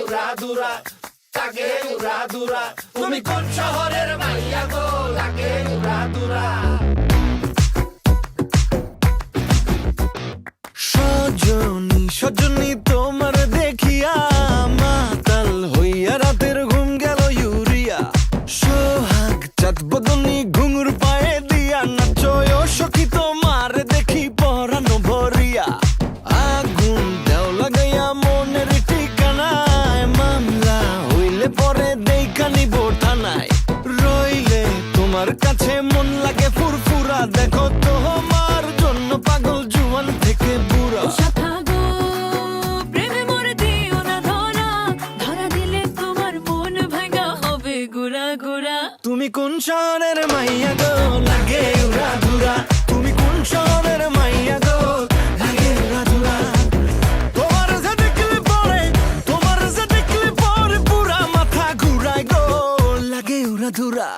উড়াদুরা লাগে উড়াদুরা তুমি কোন শহরের মাইয়া গো লাগে উড়াদুরা সজনী সজনী তোমার দেখিয়া মাতাল হইয়া রাতের ঘুম গেল ইউরিয়া সোহাগ চাঁদ বদনী ঘুঙুর পায়ে দিয়া নাচয় সখী তোমার দেখি পরানো ভরিয়া আগুন দেও লাগাইয়া মনের ঠিকানায় মামলা হইলে পরে দেখা নিব থানায় রইলে তোমার কাছে মন লাগে ফুরফুরা দেখো তোমার জন্য পাগল জুয়ান থেকে বুড়া তুমি কোন শহরের মাইয়া গো লাগে উড়াদুরা তুমি কোন শহরের মাইয়া গো লাগে উড়াদুরা তোমার যে দেখলে পরে পুরা মাথা ঘুরায় গো লাগে উড়াদুরা